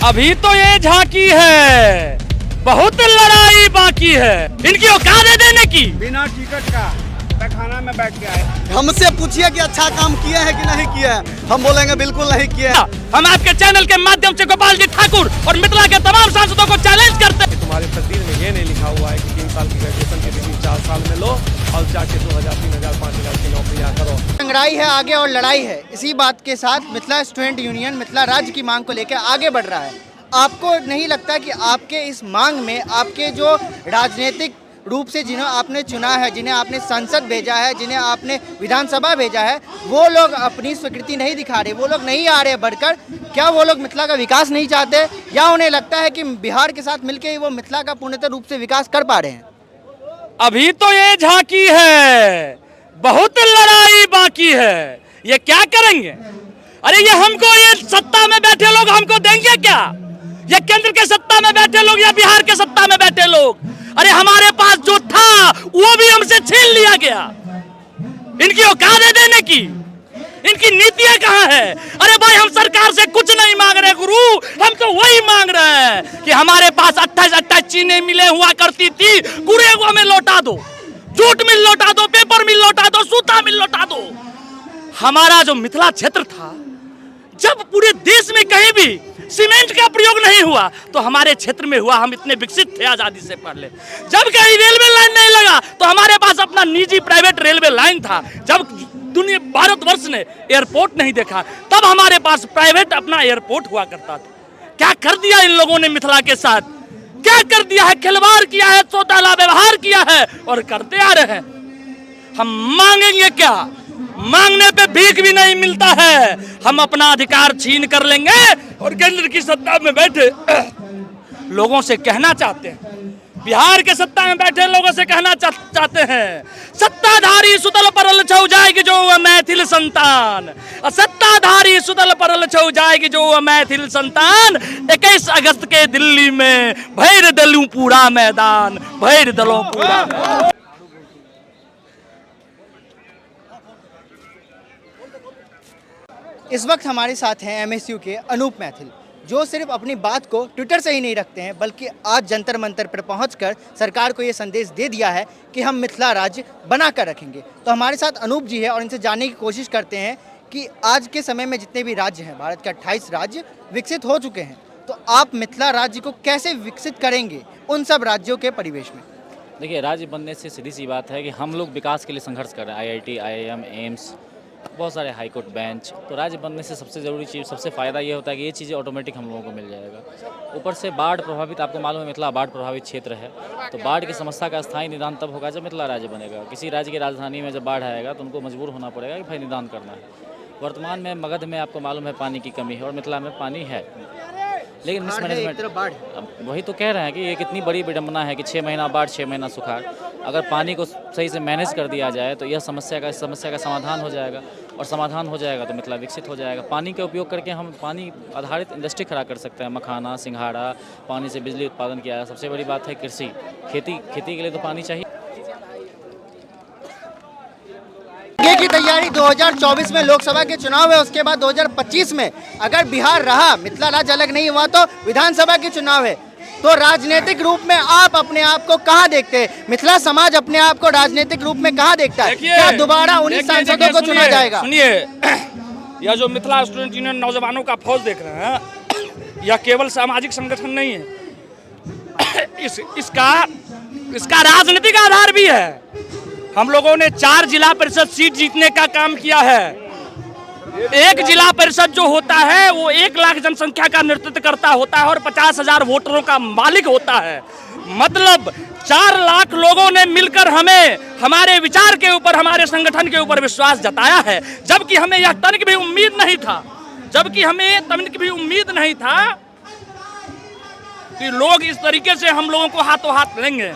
अभी तो ये झांकी है, बहुत लड़ाई बाकी है। इनकी औकात है देने की। बिना टिकट का तहखाना में बैठ के आए। हमसे पूछिए कि अच्छा काम किया है कि नहीं किया है, हम बोलेंगे बिल्कुल नहीं किया है। हम आपके चैनल के माध्यम से गोपाल जी ठाकुर और मिथिला के तमाम सांसदों को चैलेंज करते हैं। तुम्हारे तकदीर में ये नहीं लिखा हुआ है कि 3 साल की ग्रेजुएशन की डिग्री 4 साल में लो और जाके 2000, 3000, 5000 की नौकरियां करो। लड़ाई है आगे और लड़ाई है। इसी बात के साथ मिथिला स्टूडेंट यूनियन मिथिला राज्य की मांग को लेकर आगे बढ़ रहा है। आपको नहीं लगता कि आपके इस मांग में आपके जो राजनीतिक रूप से जिन्हें आपने चुना है, जिन्हें आपने संसद भेजा है, जिन्हें आपने विधानसभा भेजा है, वो लोग अपनी स्वीकृति नहीं दिखा रहे, वो लोग नहीं आ रहे बढ़कर? क्या वो लोग मिथिला का विकास नहीं चाहते, या उन्हें लगता है कि बिहार के साथ मिलकर ही वो मिथिला का पूर्णतः रूप से विकास कर पा रहे हैं? अभी तो ये झांकी है, बहुत लड़ाई बाकी है। ये क्या करेंगे? अरे ये हमको, ये सत्ता में बैठे लोग हमको देंगे क्या? ये केंद्र के सत्ता में बैठे लोग या बिहार के सत्ता में बैठे लोग? अरे हमारे पास जो था वो भी हमसे छीन लिया गया। इनकी औकात है देने की? इनकी नीतियां कहाँ है? अरे भाई हम सरकार से कुछ नहीं मांग रहे गुरु, हम तो वही मांग रहे हैं कि हमारे पास 28 चीनी मिलें हुआ करती थी, गुरेगो हमें लौटा दो, जूट मिल लौटा दो, पेपर मिल लौटा दो, सूता मिल लौटा दो। हमारा जो मिथिला क्षेत्र था, जब पूरे देश में कहीं भी सीमेंट का प्रयोग नहीं हुआ तो हमारे क्षेत्र में हुआ। हम इतने विकसित थे आजादी से पहले। जब कहीं रेलवे लाइन नहीं लगा तो हमारे पास अपना निजी प्राइवेट रेलवे लाइन था। जब दुनिया भारतवर्ष ने एयरपोर्ट नहीं देखा तब हमारे पास प्राइवेट अपना एयरपोर्ट हुआ करता था। क्या कर दिया इन लोगों ने मिथिला के साथ? क्या कर दिया है? खिलवाड़ किया है, चौटाला व्यवहार किया है और करते आ रहे हैं। हम मांगेंगे क्या? मांगने पे भीख भी नहीं मिलता है। हम अपना अधिकार छीन कर लेंगे और केंद्र की सत्ता में बैठे लोगों से कहना चाहते हैं, बिहार के सत्ता में बैठे लोगों से कहना चाहते हैं, सत्ताधारी सुतल परल छौ जाएगी जो मैथिल संतान, सत्ताधारी सुतल परल छौ जाएगी जो मैथिल संतान। 21 अगस्त के दिल्ली में भैर दलूं पूरा मैदान, भैर दलों पूरा मैदान। इस वक्त हमारे साथ हैं एमएसयू के अनूप मैथिल, जो सिर्फ अपनी बात को ट्विटर से ही नहीं रखते हैं बल्कि आज जंतर मंतर पर पहुंचकर सरकार को ये संदेश दे दिया है कि हम मिथिला राज्य बना कर रखेंगे। तो हमारे साथ अनूप जी है और इनसे जानने की कोशिश करते हैं कि आज के समय में जितने भी राज्य हैं, भारत के 28 राज्य विकसित हो चुके हैं, तो आप मिथिला राज्य को कैसे विकसित करेंगे उन सब राज्यों के परिवेश में? देखिए, राज्य बनने से सीधी सी बात है कि हम लोग विकास के लिए संघर्ष कर रहे हैं। IIT, IIM, एम्स, बहुत सारे हाईकोर्ट बेंच। तो राज्य बनने से सबसे ज़रूरी चीज़, सबसे फ़ायदा ये होता है कि ये चीज़ें ऑटोमेटिक हम लोगों को मिल जाएगा। ऊपर से बाढ़ प्रभावित, आपको मालूम है मिथिला बाढ़ प्रभावित क्षेत्र है, तो बाढ़ की समस्या का स्थायी निदान तब होगा जब मिथिला राज्य बनेगा। किसी राज्य की राजधानी में जब बाढ़ आएगा तो उनको मजबूर होना पड़ेगा कि भाई निदान करना है। वर्तमान में मगध में आपको मालूम है पानी की कमी है और मिथिला में पानी है, लेकिन मिसमैनेजमेंट। वही तो कह रहे हैं कि ये कितनी बड़ी विडंबना है कि 6 महीना बाढ़, 6 महीना सुखाड़। अगर पानी को सही से मैनेज कर दिया जाए तो यह समस्या का समाधान हो जाएगा, और समाधान हो जाएगा तो मिथिला विकसित हो जाएगा। पानी का उपयोग करके हम पानी आधारित इंडस्ट्री खड़ा कर सकते हैं, मखाना, सिंघाड़ा, पानी से बिजली उत्पादन किया है। सबसे बड़ी बात है कृषि, खेती के लिए तो पानी चाहिए। आगे की तैयारी 2024 में लोकसभा के चुनाव है, उसके बाद 2025 में अगर बिहार रहा, मिथिला राज्य अलग नहीं हुआ तो विधानसभा के चुनाव है। तो राजनीतिक रूप में आप अपने आप को कहाँ देखते हैं? मिथिला समाज अपने आप को राजनीतिक रूप में कहाँ देखता है? क्या दोबारा 19 सांसदों को चुना जाएगा? सुनिए, यह जो मिथिला स्टूडेंट यूनियन नौजवानों का फौज देख रहे हैं, यह केवल सामाजिक संगठन नहीं है, इसका राजनीतिक आधार भी है। हम लोगों ने 4 जिला परिषद सीट जीतने का काम किया है। एक जिला परिषद जो होता है वो 1 लाख जनसंख्या का नेतृत्व करता होता है और 50,000 वोटरों का मालिक होता है। मतलब 4 लाख लोगों ने मिलकर हमें हमारे विचार के ऊपर, हमारे संगठन के ऊपर विश्वास जताया है, जबकि हमें यह तनिक भी उम्मीद नहीं था कि लोग इस तरीके से हम लोगों को हाथों हाथ लेंगे।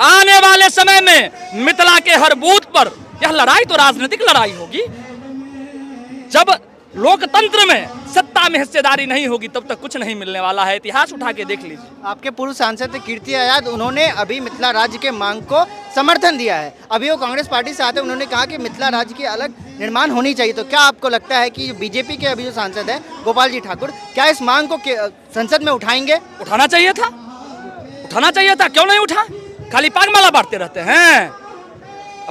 आने वाले समय में मिथिला के हर बूथ पर यह लड़ाई तो राजनीतिक लड़ाई होगी। जब लोकतंत्र में सत्ता में हिस्सेदारी नहीं होगी तब तक कुछ नहीं मिलने वाला है। इतिहास उठा के देख लीजिए। आपके पूर्व सांसद थे कीर्ति आजाद, उन्होंने अभी मिथिला राज्य के मांग को समर्थन दिया है। अभी वो कांग्रेस पार्टी से आते उन्होंने कहा कि मिथिला राज्य की अलग निर्माण होनी चाहिए। तो क्या आपको लगता है कि बीजेपी के अभी जो सांसद है गोपाल जी ठाकुर, क्या इस मांग को संसद में उठाएंगे? उठाना चाहिए था, उठाना चाहिए था, क्यों नहीं उठा? खाली पागमाला बांटते रहते हैं।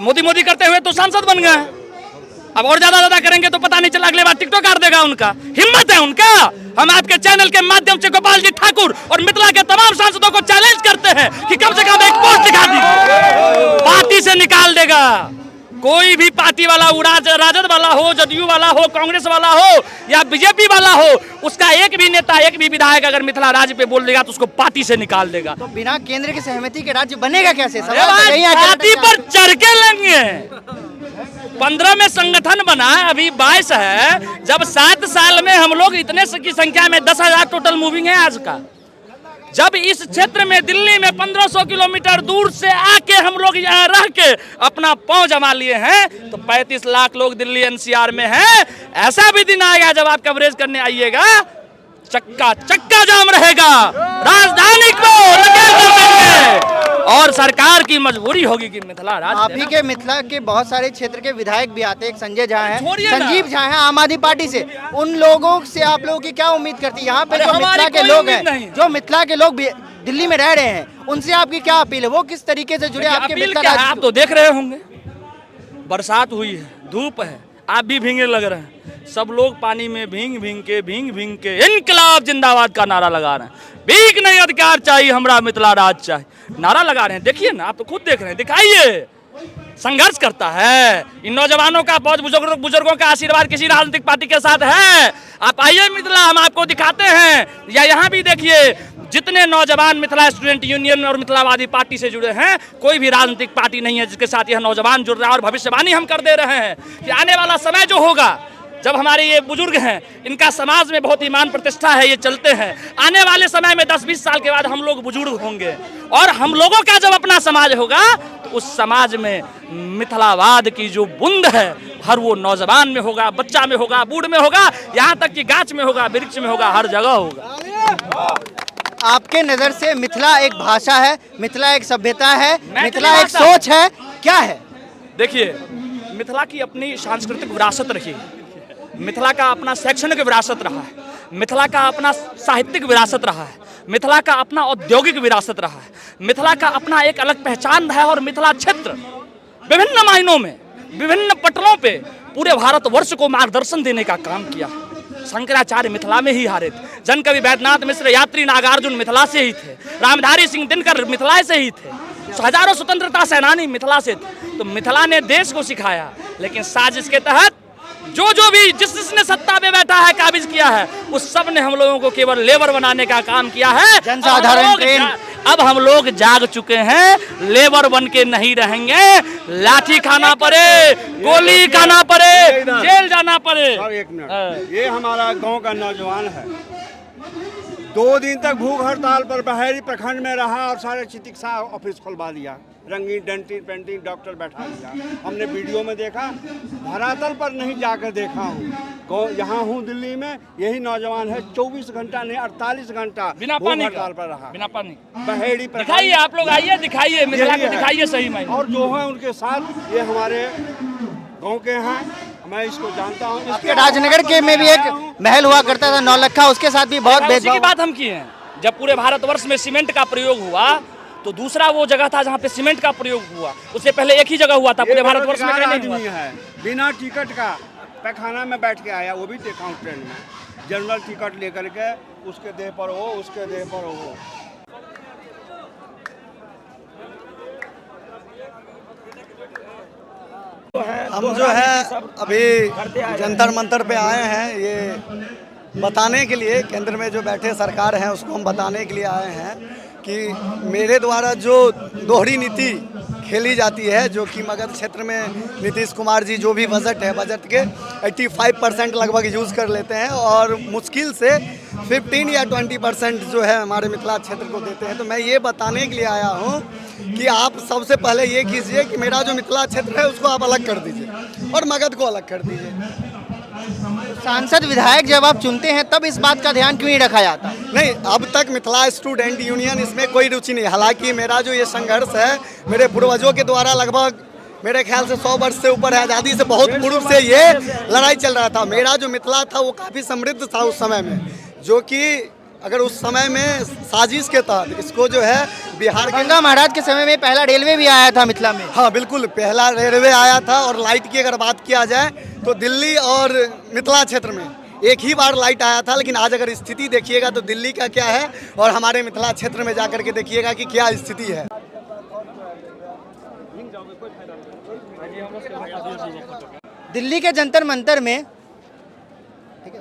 मोदी मोदी करते हुए तो सांसद बन गए। अब और ज्यादा करेंगे तो पता नहीं चला अगले बार टिकटॉक काट देगा उनका। हिम्मत है उनका। हम आपके चैनल के माध्यम से गोपाल जी ठाकुर और मिथिला के तमाम सांसदों को चैलेंज करते हैं कि कम से कम एक पोस्ट दिखा दीजिए, पार्टी से निकाल देगा। कोई भी पार्टी वाला, राजद वाला हो, जदयू वाला हो, कांग्रेस वाला हो या बीजेपी वाला हो, उसका एक भी नेता, एक भी विधायक अगर मिथिला राज्य पे बोल देगा तो उसको पार्टी से निकाल देगा। तो बिना केंद्र की सहमति के राज्य बनेगा कैसे? पार्टी पर चढ़ के लेंगे। 15 में संगठन बना, अभी 22 है। जब 7 साल में हम लोग इतने की संख्या में 10,000 टोटल मूविंग है आज का। जब इस क्षेत्र में दिल्ली में 1500 किलोमीटर दूर से आके हम लोग यहाँ रह के अपना पांव जमा लिए हैं, तो 35 लाख लोग दिल्ली एनसीआर में हैं। ऐसा भी दिन आएगा जब आप कवरेज करने आइएगा, चक्का जाम रहेगा, राजधानी को और सरकार की मजबूरी होगी कि मिथिला राज्य। आप ही के मिथिला के बहुत सारे क्षेत्र के विधायक भी आते हैं। एक संजय झा हैं, छोड़िए ना। संजीव झा हैं आम आदमी पार्टी से। उन लोगों से आप लोगों की क्या उम्मीद करती है? यहाँ पे अरे जो हमारी मिथिला के कोई लोग उम्मीद नहीं। हैं, जो मिथिला के लोग भी दिल्ली में रह रहे हैं, उनसे आपकी क्या अपील है? वो किस तरीके से जुड़े आपके अपील मिथिला क्या है? राज्य आप तो देख रहे होंगे, बरसात हुई है, धूप है, आप भी भींगे लग रहे हैं। सब लोग पानी में भींग भींग के इनकलाब जिंदाबाद का नारा लगा रहे हैं। भीख नहीं, अधिकार चाहिए, हमरा मिथिला राज चाहिए, नारा लगा रहे हैं। देखिए ना, आप तो खुद देख रहे हैं, दिखाइए। संघर्ष करता है इन नौजवानों का, बहुत बुजुर्गों का आशीर्वाद किसी राजनीतिक पार्टी के साथ है। आप आइए मिथिला, हम आपको दिखाते हैं। या यहाँ भी देखिए, जितने नौजवान मिथिला स्टूडेंट यूनियन और मिथिलावादी पार्टी से जुड़े हैं, कोई भी राजनीतिक पार्टी नहीं है जिसके साथ यह नौजवान जुड़ रहा है। और भविष्यवाणी हम कर दे रहे हैं कि आने वाला समय जो होगा, जब हमारे ये बुजुर्ग हैं, इनका समाज में बहुत ईमान प्रतिष्ठा है, ये चलते हैं, आने वाले समय में 10-20 साल के बाद हम लोग बुजुर्ग होंगे और हम लोगों का जब अपना समाज होगा तो उस समाज में मिथिलावाद की जो बूंद है हर वो नौजवान में होगा, बच्चा में होगा, बूढ़ में होगा, यहाँ तक कि गाछ में होगा, वृक्ष में होगा, हर जगह होगा। आपके नजर से मिथिला एक भाषा है, मिथिला एक सभ्यता है, मिथिला एक सोच है, क्या है? देखिए, मिथिला की अपनी सांस्कृतिक विरासत रही है, मिथिला का अपना शैक्षणिक विरासत रहा है, मिथिला का अपना साहित्यिक विरासत रहा है, मिथिला का अपना औद्योगिक विरासत रहा है, मिथिला का अपना एक अलग पहचान है। और मिथिला क्षेत्र विभिन्न मायनों में, विभिन्न पटलों पे पूरे भारतवर्ष को मार्गदर्शन देने का काम किया। शंकराचार्य मिथिला में ही हारे थे, जनकवि वैद्यनाथ मिश्र, यात्री नागार्जुन मिथिला से ही थे, रामधारी सिंह दिनकर मिथिला से ही थे, हजारों स्वतंत्रता सेनानी मिथिला से थे। तो मिथिला ने देश को सिखाया, लेकिन साजिश के तहत जो भी जिसने सत्ता में बैठा है, काबिज किया है, उस सब ने हम लोगों को केवल लेबर बनाने का काम किया है। जनसाधारण ट्रेन। अब हम लोग जाग चुके हैं, लेबर बन के नहीं रहेंगे। लाठी खाना पड़े, गोली खाना पड़े, जेल जाना पड़े। और एक मिनट, ये हमारा गांव का नौजवान है, 2 दिन तक भूख हड़ताल पर बहेरी प्रखंड में रहा और सारे चिकित्सा ऑफिस खुलवा दिया, रंगीन डेंटिंग पेंटिंग डॉक्टर बैठा दिया। हमने वीडियो में देखा, धरातल पर नहीं जाकर देखा हूँ। यहाँ हूँ दिल्ली में, यही नौजवान है, 24 घंटा नहीं 48 घंटा बिना पानी हड़ताल पर रहा, बिना पानी। बहेड़ी दिखाइए, आप लोग आइए, दिखाइए मिथिला को, दिखाइए सही मायने। और जो है उनके साथ ये हमारे गांव के हैं, मैं इसको जानता हूँ। आपके राजनगर के में भी एक महल हुआ करता था नौलखा, उसके साथ भी बहुत उसी की भेदभाव। बात हम किए हैं। जब पूरे भारतवर्ष में सीमेंट का प्रयोग हुआ तो दूसरा वो जगह था जहाँ पे सीमेंट का प्रयोग हुआ, उससे पहले एक ही जगह हुआ था पूरे भारतवर्ष में। कहीं नहीं हुआ। है बिना टिकट का पैखाना में बैठ के आया, वो भी देखा हूँ ट्रेन में, जनरल टिकट लेकर के, उसके देह पर हो, उसके देह पर हो। हम जो है अभी जंतर मंतर पे आए हैं, ये बताने के लिए, केंद्र में जो बैठे सरकार हैं उसको हम बताने के लिए आए हैं कि मेरे द्वारा जो दोहरी नीति खेली जाती है, जो कि मगध क्षेत्र में नीतीश कुमार जी जो भी बजट है, बजट के 85% लगभग यूज़ कर लेते हैं और मुश्किल से 15 या 20% जो है हमारे मिथिला क्षेत्र को देते हैं। तो मैं ये बताने के लिए आया हूँ कि आप सबसे पहले ये कीजिए कि मेरा जो मिथिला क्षेत्र है उसको आप अलग कर दीजिए और मगध को अलग कर दीजिए। सांसद विधायक जब आप चुनते हैं तब इस बात का ध्यान क्यों नहीं रखा जाता? नहीं, अब तक मिथिला स्टूडेंट यूनियन इसमें कोई रुचि नहीं। हालांकि मेरा जो ये संघर्ष है मेरे पूर्वजों के द्वारा लगभग मेरे ख्याल से 100 वर्ष से ऊपर है, आज़ादी से बहुत पूर्व से ये लड़ाई चल रहा था। मेरा जो मिथिला था वो काफ़ी समृद्ध था उस समय में, जो कि अगर उस समय में साजिश के तहत इसको जो है बिहार के गंगा महाराज के समय में पहला रेलवे भी आया था मिथिला में। हाँ बिल्कुल, पहला रेलवे आया था। और लाइट की अगर बात किया जाए तो दिल्ली और मिथिला क्षेत्र में एक ही बार लाइट आया था। लेकिन आज अगर स्थिति देखिएगा तो दिल्ली का क्या है और हमारे मिथिला क्षेत्र में जाकर के देखिएगा कि क्या स्थिति है। दिल्ली के जंतर मंतर में ठीक है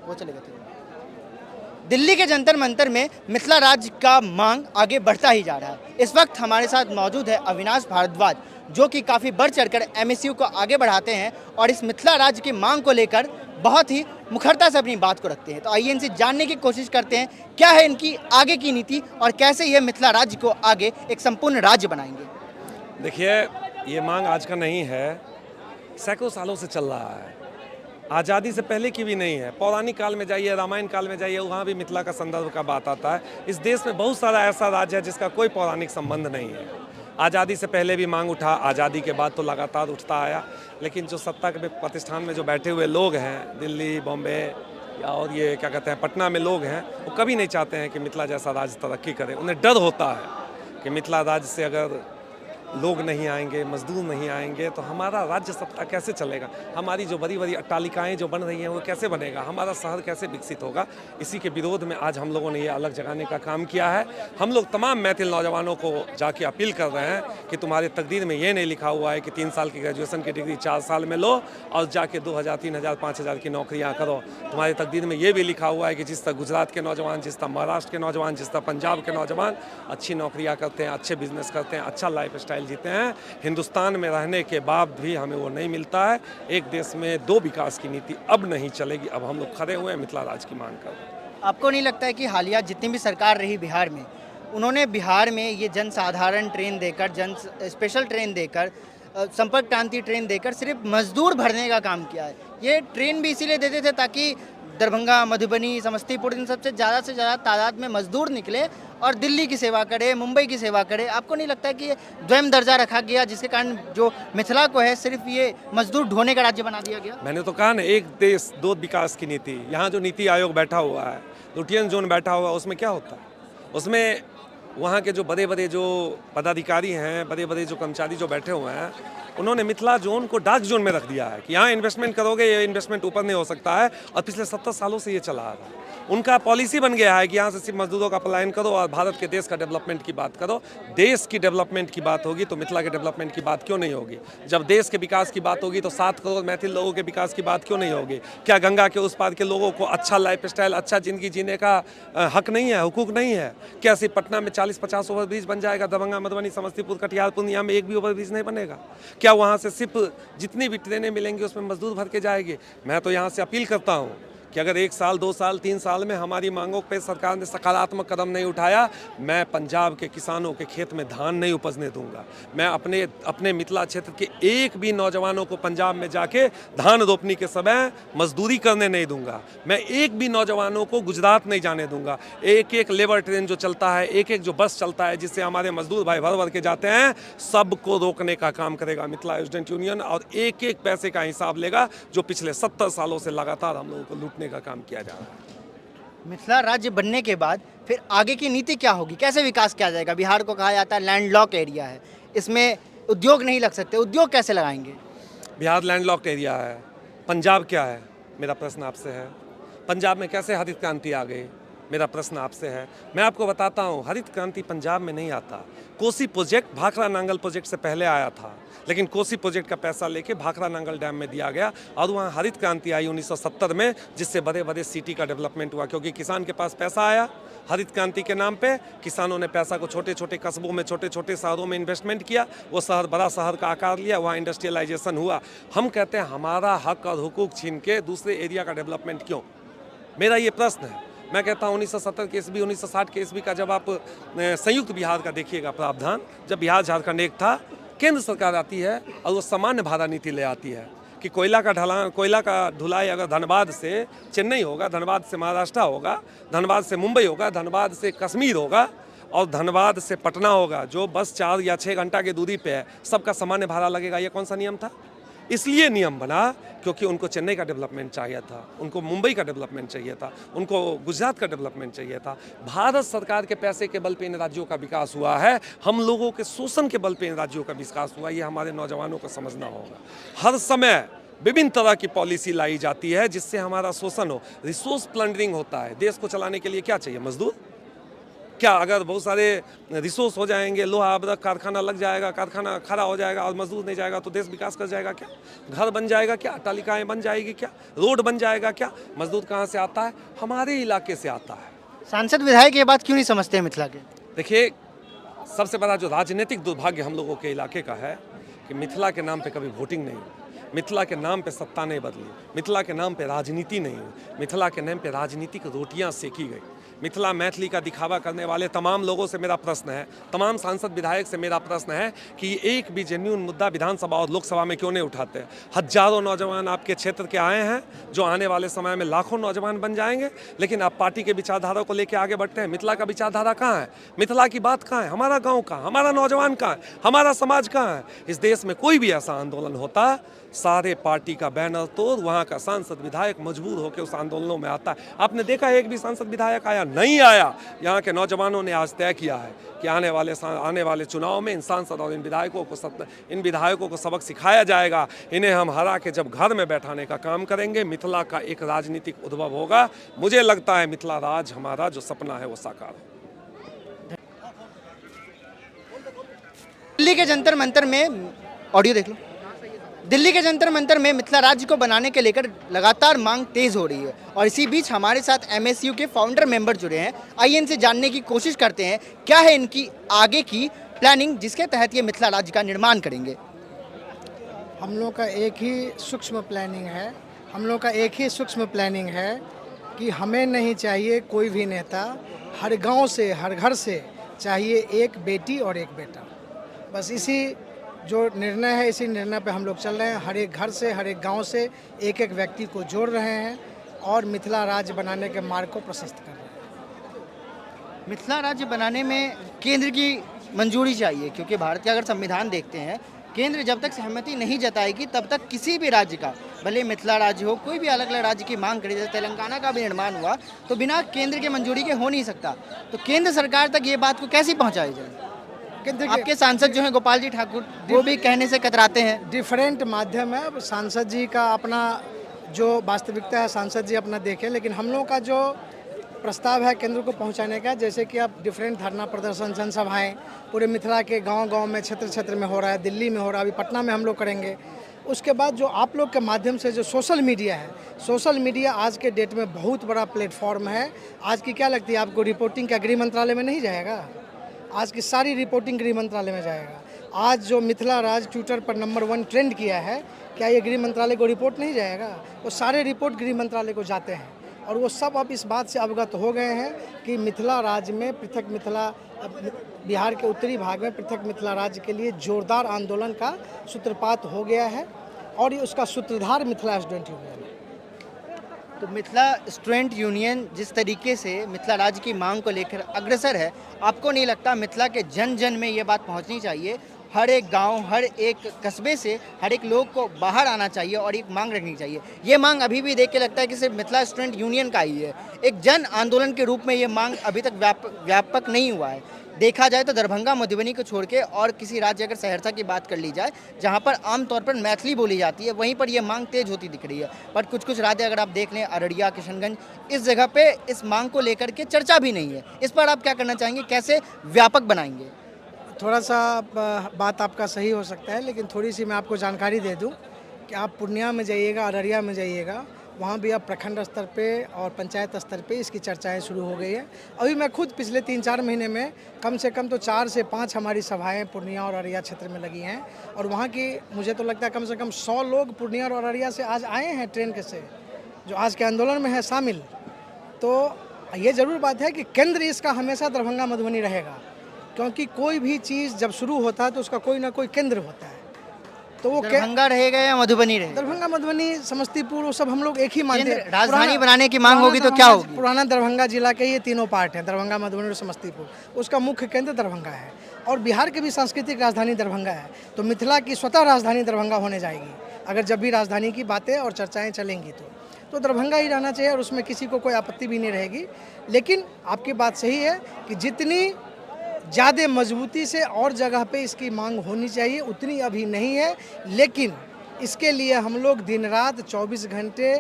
वो चलेगा। दिल्ली के जंतर मंतर में मिथिला राज्य का मांग आगे बढ़ता ही जा रहा है। इस वक्त हमारे साथ मौजूद है अविनाश भारद्वाज, जो कि काफ़ी बढ़ चढ़कर एमएसयू को आगे बढ़ाते हैं और इस मिथिला राज्य की मांग को लेकर बहुत ही मुखरता से अपनी बात को रखते हैं। तो आइए इनसे जानने की कोशिश करते हैं क्या है इनकी आगे की नीति और कैसे ये मिथिला राज्य को आगे एक संपूर्ण राज्य बनाएंगे। देखिए, ये मांग आज का नहीं है, सैकड़ों सालों से चल रहा है। आज़ादी से पहले की भी नहीं है। पौराणिक काल में जाइए, रामायण काल में जाइए, वहाँ भी मिथिला का संदर्भ का बात आता है। इस देश में बहुत सारा ऐसा राज्य है जिसका कोई पौराणिक संबंध नहीं है। आज़ादी से पहले भी मांग उठा, आज़ादी के बाद तो लगातार उठता आया। लेकिन जो सत्ता के प्रतिष्ठान में जो बैठे हुए लोग हैं, दिल्ली, बॉम्बे या और ये क्या कहते हैं पटना में लोग हैं, वो कभी नहीं चाहते हैं कि मिथिला जैसा राज्य तरक्की करे। उन्हें डर होता है कि मिथिला राज्य से अगर लोग नहीं आएंगे, मजदूर नहीं आएंगे तो हमारा राज्य सत्ता कैसे चलेगा, हमारी जो बड़ी बड़ी अट्टालिकाएँ जो बन रही हैं वो कैसे बनेगा, हमारा शहर कैसे विकसित होगा। इसी के विरोध में आज हम लोगों ने ये अलग जगाने का काम किया है। हम लोग तमाम मैथिल नौजवानों को जाके अपील कर रहे हैं कि तुम्हारे तकदीर में ये नहीं लिखा हुआ है कि 3 साल की ग्रेजुएशन की डिग्री 4 साल में लो और जाके 2000, 3000, 5000 की नौकरियाँ करो। तुम्हारे तकदीर में ये भी लिखा हुआ है कि जिस तरह गुजरात के नौजवान, जिस तरह महाराष्ट्र के नौजवान, जिस तरह पंजाब के नौजवान अच्छी नौकरियाँ करते हैं, अच्छे बिजनेस करते हैं, अच्छा लाइफ स्टाइल जीते हैं, हिंदुस्तान में रहने के बाद भी हमें वो नहीं मिलता है। एक देश में 2 विकास की नीति अब नहीं चलेगी। अब हम लोग खड़े हुए हैं मिथिला राज्य की मांग कर। आपको नहीं लगता है कि हालिया जितनी भी सरकार रही बिहार में, उन्होंने बिहार में ये जनसाधारण ट्रेन देकर, स्पेशल ट्रेन देकर, संपर्क क्रांति ट्रेन देकर सिर्फ मजदूर भरने का काम किया है? ये ट्रेन भी इसीलिए देते थे ताकि दरभंगा, मधुबनी, समस्तीपुर, इन सबसे ज़्यादा तादाद में मजदूर निकले और दिल्ली की सेवा करे, मुंबई की सेवा करे। आपको नहीं लगता है कि ये द्वैम दर्जा रखा गया जिसके कारण जो मिथिला को है सिर्फ ये मजदूर ढोने का राज्य बना दिया गया? मैंने तो कहा ना, एक देश 2 विकास की नीति। यहाँ जो नीति आयोग बैठा हुआ है, लुटियन जोन बैठा हुआ है, उसमें क्या होता है? उसमें वहाँ के जो बड़े बड़े जो पदाधिकारी हैं, बड़े बड़े जो कर्मचारी जो बैठे हुए हैं, उन्होंने मिथिला जोन को डार्क जोन में रख दिया है कि यहाँ इन्वेस्टमेंट करोगे, ये इन्वेस्टमेंट ऊपर नहीं हो सकता है। और पिछले 70 सालों से ये चला आ रहा है। उनका पॉलिसी बन गया है कि यहाँ से सिर्फ मजदूरों का पलायन करो और भारत के देश का डेवलपमेंट की बात करो। देश की डेवलपमेंट की बात होगी तो मिथिला के डेवलपमेंट की बात क्यों नहीं होगी? जब देश के विकास की बात होगी तो 7 करोड़ मैथिल लोगों के विकास की बात क्यों नहीं होगी? क्या गंगा के उस पार के लोगों को अच्छा लाइफ स्टाइल, अच्छा ज़िंदगी जीने का हक नहीं है, हुकूक नहीं है? क्या सिर्फ पटना में 40-50 ओवरब्रिज बन जाएगा? दरभंगा, मधुबनी, समस्तीपुर, कटिहार, पूर्णिया में एक भी ओवरब्रिज नहीं बनेगा? क्या वहाँ से सिर्फ जितनी भी ट्रेनें मिलेंगी उसमें मजदूर भर के जाएंगे? मैं तो यहाँ से अपील करता हूँ कि अगर 1 साल, 2 साल, 3 साल में हमारी मांगों पे सरकार ने सकारात्मक कदम नहीं उठाया, मैं पंजाब के किसानों के खेत में धान नहीं उपजने दूंगा। मैं अपने मिथिला क्षेत्र के एक भी नौजवानों को पंजाब में जाके धान रोपनी के समय मजदूरी करने नहीं दूंगा। मैं एक भी नौजवानों को गुजरात नहीं जाने दूंगा। एक लेबर ट्रेन जो चलता है, एक जो बस चलता है जिससे हमारे मजदूर भाई भर भर के जाते हैं, सबको रोकने का काम करेगा मिथिला स्टूडेंट यूनियन और एक पैसे का हिसाब लेगा जो पिछले 70 सालों से लगातार हम लोगों को का काम किया जा रहा है। मिथिला राज्य बनने के बाद फिर आगे की नीति क्या होगी? कैसे विकास किया जाएगा? बिहार को कहा जाता है लैंडलॉक एरिया है, इसमें उद्योग नहीं लग सकते, उद्योग कैसे लगाएंगे? बिहार लैंडलॉक एरिया है। पंजाब क्या है? मेरा प्रश्न आपसे है। पंजाब में कैसे हरित क्रांति आ गई? मेरा प्रश्न आपसे है। मैं आपको बताता हूँ, हरित क्रांति पंजाब में नहीं आता। कोसी प्रोजेक्ट भाखड़ा नांगल प्रोजेक्ट से पहले आया था, लेकिन कोसी प्रोजेक्ट का पैसा लेके भाखड़ा नांगल डैम में दिया गया और वहाँ हरित क्रांति आई 1970 में, जिससे बड़े बड़े सिटी का डेवलपमेंट हुआ। क्योंकि किसान के पास पैसा आया हरित क्रांति के नाम पे, किसानों ने पैसा को छोटे छोटे कस्बों में, छोटे छोटे शहरों में इन्वेस्टमेंट किया, वो शहर बड़ा शहर का आकार लिया, वहाँ इंडस्ट्रियलाइजेशन हुआ। हम कहते हैं हमारा हक और हुकूक छीन के दूसरे एरिया का डेवलपमेंट क्यों? मेरा ये प्रश्न है। मैं कहता हूँ 1970 के ईस्वी, 1960 के ईस्वी का जब आप संयुक्त बिहार का देखिएगा प्रावधान, जब बिहार झारखंड एक था, केंद्र सरकार आती है और वो सामान्य भाड़ा नीति ले आती है। कि कोयला का ढुलाई अगर धनबाद से चेन्नई होगा, धनबाद से महाराष्ट्र होगा, धनबाद से मुंबई होगा, धनबाद से कश्मीर होगा और धनबाद से पटना होगा, जो बस 4 या 6 घंटा की दूरी पे है, सबका सामान्य भाड़ा लगेगा। ये कौन सा नियम था? इसलिए नियम बना क्योंकि उनको चेन्नई का डेवलपमेंट चाहिए था, उनको मुंबई का डेवलपमेंट चाहिए था, उनको गुजरात का डेवलपमेंट चाहिए था। भारत सरकार के पैसे के बल पे इन राज्यों का विकास हुआ है, हम लोगों के शोषण के बल पे इन राज्यों का विकास हुआ। ये हमारे नौजवानों को समझना होगा। हर समय विभिन्न तरह की पॉलिसी लाई जाती है जिससे हमारा शोषण हो, रिसोर्स प्लंडरिंग होता है। देश को चलाने के लिए क्या चाहिए? मजदूर। क्या अगर बहुत सारे रिसोर्स हो जाएंगे, लोहा अबरक कारखाना लग जाएगा, कारखाना खड़ा हो जाएगा और मजदूर नहीं जाएगा तो देश विकास कर जाएगा क्या? घर बन जाएगा क्या? अट्टालिकाएं बन जाएगी क्या? रोड बन जाएगा क्या? मजदूर कहाँ से आता है? हमारे इलाके से आता है। सांसद विधायक ये बात क्यों नहीं समझते हैं मिथिला के? देखिए, सबसे बड़ा जो राजनीतिक दुर्भाग्य हम लोगों के इलाके का है कि मिथिला के नाम पे कभी वोटिंग नहीं हुई, मिथिला के नाम पे सत्ता नहीं बदली, मिथिला के नाम पे राजनीति नहीं हुई, मिथिला के नाम पे राजनीतिक रोटियां सेकी गई। मिथिला मैथिली का दिखावा करने वाले तमाम लोगों से मेरा प्रश्न है, तमाम सांसद विधायक से मेरा प्रश्न है कि एक भी जेन्युइन मुद्दा विधानसभा और लोकसभा में क्यों नहीं उठाते? हजारों नौजवान आपके क्षेत्र के आए हैं जो आने वाले समय में लाखों नौजवान बन जाएंगे, लेकिन आप पार्टी के विचारधारा को लेकर आगे बढ़ते हैं। मिथिला का विचारधारा कहाँ है? मिथिला की बात कहाँ है? हमारा गाँव कहाँ? हमारा नौजवान कहाँ है? हमारा समाज कहाँ है? इस देश में कोई भी ऐसा आंदोलन होता है, सारे पार्टी का बैनर तोड़ वहाँ का सांसद विधायक मजबूर होकर उस आंदोलनों में आता है। आपने देखा एक भी सांसद विधायक आया? नहीं आया। यहाँ के नौजवानों ने आज तय किया है कि आने वाले चुनाव में इन सांसद और इन विधायकों को सबक सिखाया जाएगा। इन्हें हम हरा के जब घर में बैठाने का काम करेंगे, मिथिला का एक राजनीतिक उद्भव होगा। मुझे लगता है मिथिला राज हमारा जो सपना है वो साकार है। दिल्ली के जंतर मंतर में, ऑडियो देख लो, दिल्ली के जंतर मंतर में मिथिला राज्य को बनाने के लेकर लगातार मांग तेज हो रही है और इसी बीच हमारे साथ MSU के फाउंडर मेंबर जुड़े हैं। आइए इनसे जानने की कोशिश करते हैं क्या है इनकी आगे की प्लानिंग जिसके तहत ये मिथिला राज्य का निर्माण करेंगे। हम लोग का एक ही सूक्ष्म प्लानिंग है कि हमें नहीं चाहिए कोई भी नेता, हर गांव से हर घर से चाहिए एक बेटी और एक बेटा। बस इसी जो निर्णय है, इसी निर्णय पे हम लोग चल रहे हैं। हर एक घर से, हर एक गांव से एक एक व्यक्ति को जोड़ रहे हैं और मिथिला राज्य बनाने के मार्ग को प्रशस्त कर रहे हैं। मिथिला राज्य बनाने में केंद्र की मंजूरी चाहिए, क्योंकि भारत का अगर संविधान देखते हैं, केंद्र जब तक सहमति नहीं जताएगी तब तक किसी भी राज्य का, भले मिथिला राज्य हो, कोई भी अलग अलग राज्य की मांग करी, जैसे तेलंगाना का भी निर्माण हुआ तो बिना केंद्र के मंजूरी के हो नहीं सकता। तो केंद्र सरकार तक ये बात को कैसे पहुँचाई जाए? आपके सांसद जो हैं गोपाल जी ठाकुर, वो भी कहने से कतराते हैं। डिफरेंट माध्यम है, अब सांसद जी का अपना जो वास्तविकता है सांसद जी अपना देखें, लेकिन हम लोग का जो प्रस्ताव है केंद्र को पहुंचाने का, जैसे कि अब डिफरेंट धरना प्रदर्शन, जनसभाएं पूरे मिथिला के गांव-गांव में, क्षेत्र में हो रहा है, दिल्ली में हो रहा है, अभी पटना में हम लोग करेंगे। उसके बाद जो आप लोग के माध्यम से जो सोशल मीडिया है, सोशल मीडिया आज के डेट में बहुत बड़ा प्लेटफॉर्म है। आज की क्या लगती है आपको, रिपोर्टिंग क्या गृह मंत्रालय में नहीं जाएगा? आज की सारी रिपोर्टिंग गृह मंत्रालय में जाएगा। आज जो मिथिला राज ट्विटर पर नंबर 1 ट्रेंड किया है, क्या ये गृह मंत्रालय को रिपोर्ट नहीं जाएगा? वो सारे रिपोर्ट गृह मंत्रालय को जाते हैं और वो सब अब इस बात से अवगत हो गए हैं कि मिथिला राज्य में पृथक मिथिला, बिहार के उत्तरी भाग में पृथक मिथिला राज्य के लिए जोरदार आंदोलन का सूत्रपात हो गया है और ये उसका सूत्रधार मिथिला स्टूडेंट यूनियन है। तो मिथिला स्टूडेंट यूनियन जिस तरीके से मिथिला राज्य की मांग को लेकर अग्रसर है, आपको नहीं लगता मिथिला के जन जन में ये बात पहुंचनी चाहिए? हर एक गांव, हर एक कस्बे से हर एक लोग को बाहर आना चाहिए और एक मांग रखनी चाहिए। ये मांग अभी भी देख के लगता है कि सिर्फ मिथिला स्टूडेंट यूनियन का ही है, एक जन आंदोलन के रूप में ये मांग अभी तक व्यापक नहीं हुआ है। देखा जाए तो दरभंगा, मधुबनी को छोड़ के और किसी राज्य, अगर सहरसा की बात कर ली जाए जहां पर आमतौर पर मैथिली बोली जाती है, वहीं पर यह मांग तेज होती दिख रही है। पर कुछ राज्य अगर आप देख लें, अररिया, किशनगंज, इस जगह पे इस मांग को लेकर के चर्चा भी नहीं है। इस पर आप क्या करना चाहेंगे, कैसे व्यापक बनाएंगे? थोड़ा सा बात आपका सही हो सकता है, लेकिन थोड़ी सी मैं आपको जानकारी दे दूं कि आप पूर्णिया में जाइएगा, अररिया में जाइएगा, वहाँ भी अब प्रखंड स्तर पे और पंचायत स्तर पे इसकी चर्चाएं शुरू हो गई है। अभी मैं खुद पिछले 3-4 महीने में कम से कम तो 4 से 5 हमारी सभाएं पूर्णिया और अररिया क्षेत्र में लगी हैं और वहाँ की मुझे तो लगता है कम से कम 100 लोग पूर्णिया और अररिया से आज आए हैं ट्रेन के से, जो आज के आंदोलन में है शामिल। तो ये ज़रूर बात है कि केंद्र इसका हमेशा दरभंगा, मधुबनी रहेगा, क्योंकि कोई भी चीज़ जब शुरू होता है तो उसका कोई ना कोई केंद्र होता है। तो वो दरभंगा रहेगा या मधुबनी रहेगा? दरभंगा, मधुबनी, समस्तीपुर, वो सब हम लोग एक ही मानते हैं। राजधानी बनाने की मांग होगी तो क्या होगी? पुराना दरभंगा जिला के ये तीनों पार्ट हैं, दरभंगा, मधुबनी और समस्तीपुर। उसका मुख्य केंद्र दरभंगा है और बिहार की भी सांस्कृतिक राजधानी दरभंगा है। तो मिथिला की स्वतः राजधानी दरभंगा होने जाएगी अगर जब भी राजधानी की बातें और चर्चाएं चलेंगी तो दरभंगा ही रहना चाहिए और उसमें किसी को कोई आपत्ति भी नहीं रहेगी। लेकिन आपकी बात सही है कि जितनी ज़्यादा मजबूती से और जगह पे इसकी मांग होनी चाहिए उतनी अभी नहीं है, लेकिन इसके लिए हम लोग दिन रात 24 घंटे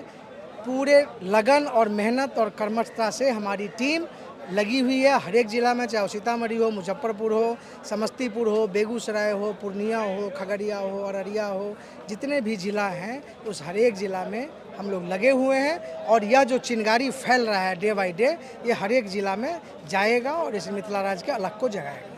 पूरे लगन और मेहनत और कर्मठता से हमारी टीम लगी हुई है हर एक ज़िला में, चाहे सीतामढ़ी हो, मुजफ्फरपुर हो, समस्तीपुर हो, बेगूसराय हो, पूर्णिया हो, खगड़िया हो, अररिया हो, जितने भी ज़िला हैं उस हर एक ज़िला में हम लोग लगे हुए हैं। और यह जो चिंगारी फैल रहा है डे बाई डे, ये हर एक ज़िला में जाएगा और इस मिथिला राज्य के अलग को जगाएगा।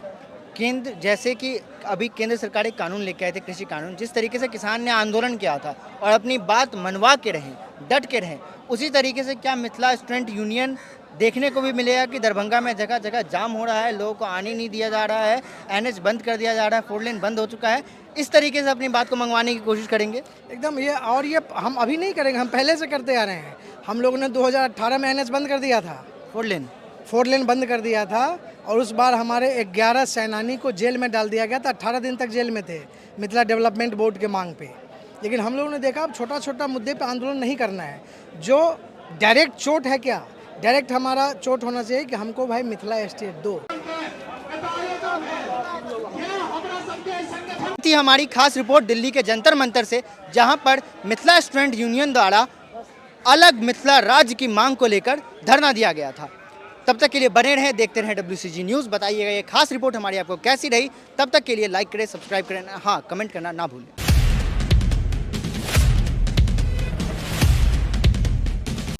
केंद्र, जैसे कि अभी केंद्र सरकार एक कानून लेके आए थे, कृषि कानून, जिस तरीके से किसान ने आंदोलन किया था और अपनी बात मनवा के रहें, डट के रहें, उसी तरीके से क्या मिथिला स्टूडेंट यूनियन देखने को भी मिलेगा कि दरभंगा में जगह जगह जाम हो रहा है, लोगों को आने नहीं दिया जा रहा है, NH बंद कर दिया जा रहा है, 4 लेन बंद हो चुका है, इस तरीके से अपनी बात को मंगवाने की कोशिश करेंगे? एकदम, ये हम अभी नहीं करेंगे, हम पहले से करते आ रहे हैं। हम लोगों ने 2018 में NH बंद कर दिया था, 4 लेन बंद कर दिया था और उस बार हमारे 11 सेनानी को जेल में डाल दिया गया था, 18 दिन तक जेल में थे मिथिला डेवलपमेंट बोर्ड के मांग पे। लेकिन हम लोगों ने देखा अब छोटा छोटा मुद्दे पे आंदोलन नहीं करना है। जो डायरेक्ट चोट है, क्या डायरेक्ट हमारा चोट होना चाहिए कि हमको भाई मिथिला एस्टेट दो। थी हमारी खास रिपोर्ट दिल्ली के जंतर मंतर से, जहां पर मिथिला स्टूडेंट यूनियन द्वारा अलग मिथिला राज्य की मांग को लेकर धरना दिया गया था। तब तक के लिए बने रहें, देखते रहें WCG न्यूज़। बताइएगा ये खास रिपोर्ट हमारी आपको कैसी रही। तब तक के लिए लाइक करें, सब्सक्राइब करें, हाँ कमेंट करना ना भूलें।